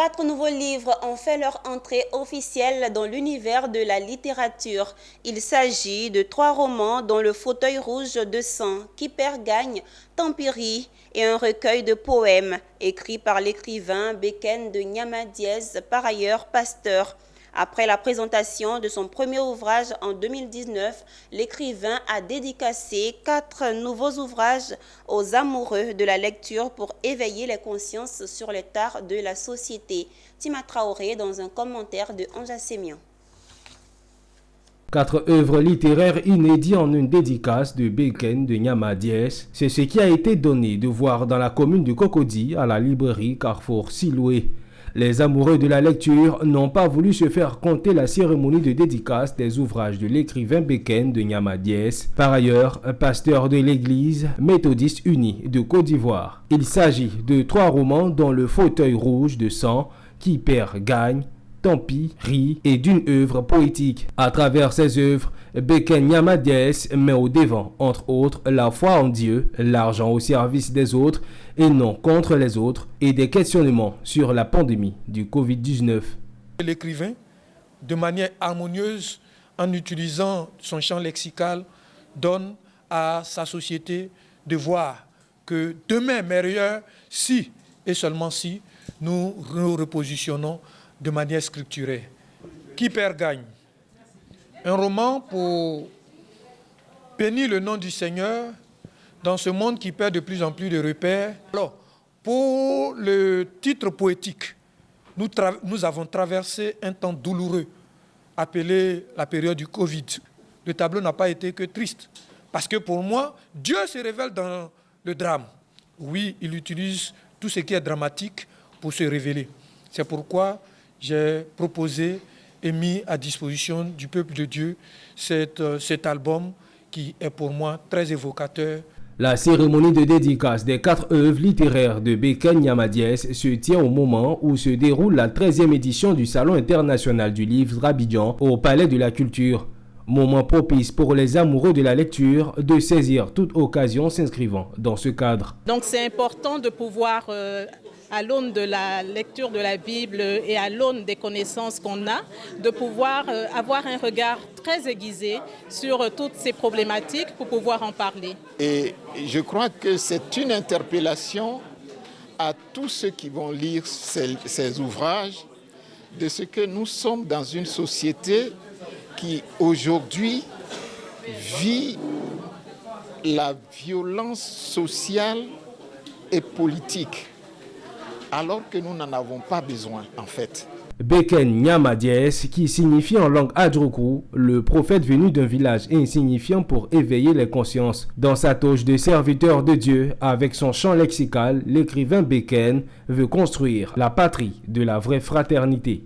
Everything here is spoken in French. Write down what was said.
4 nouveaux livres ont fait leur entrée officielle dans l'univers de la littérature. Il s'agit de 3 romans dont Le fauteuil rouge de sang, Qui perd gagne, Tempiri et un recueil de poèmes écrit par l'écrivain Békène de Niama-Dièze, par ailleurs pasteur. Après la présentation de son premier ouvrage en 2019, l'écrivain a dédicacé 4 nouveaux ouvrages aux amoureux de la lecture pour éveiller les consciences sur les tares de la société. Tima Traoré dans un commentaire de Anja Sémian. 4 œuvres littéraires inédites en une dédicace de Békène de Niama-Dièze. C'est ce qui a été donné de voir dans la commune de Cocody à la librairie Carrefour Siloué. Les amoureux de la lecture n'ont pas voulu se faire compter la cérémonie de dédicace des ouvrages de l'écrivain Békène de Niama-Dièze, par ailleurs pasteur de l'église méthodiste unie de Côte d'Ivoire. Il s'agit de 3 romans dont Le fauteuil rouge de sang, Qui perd gagne, Tempiri et d'une œuvre poétique. À travers ces œuvres, Békène Niama-Dièze met au devant, entre autres, la foi en Dieu, l'argent au service des autres et non contre les autres, et des questionnements sur la pandémie du Covid-19. L'écrivain, de manière harmonieuse, en utilisant son champ lexical, donne à sa société de voir que demain est meilleur si, et seulement si, nous nous repositionnons de manière structurée. Qui perd gagne. Un roman pour bénir le nom du Seigneur dans ce monde qui perd de plus en plus de repères. Alors, pour le titre poétique, nous avons traversé un temps douloureux, appelé la période du Covid. Le tableau n'a pas été que triste, parce que pour moi, Dieu se révèle dans le drame. Oui, il utilise tout ce qui est dramatique pour se révéler. C'est pourquoi j'ai proposé et mis à disposition du peuple de Dieu cet album qui est pour moi très évocateur. La cérémonie de dédicace des 4 œuvres littéraires de Békène Niama-Dièze se tient au moment où se déroule la 13e édition du Salon international du livre d'Abidjan au Palais de la Culture. Moment propice pour les amoureux de la lecture de saisir toute occasion s'inscrivant dans ce cadre. Donc c'est important de pouvoir, à l'aune de la lecture de la Bible et à l'aune des connaissances qu'on a, de pouvoir avoir un regard très aiguisé sur toutes ces problématiques pour pouvoir en parler. Et je crois que c'est une interpellation à tous ceux qui vont lire ces ouvrages de ce que nous sommes dans une société qui aujourd'hui vit la violence sociale et politique, alors que nous n'en avons pas besoin en fait. Békène Niama-Dièze, qui signifie en langue adjoukou le prophète venu d'un village insignifiant pour éveiller les consciences. Dans sa toge de serviteur de Dieu, avec son champ lexical, l'écrivain Békène veut construire la patrie de la vraie fraternité.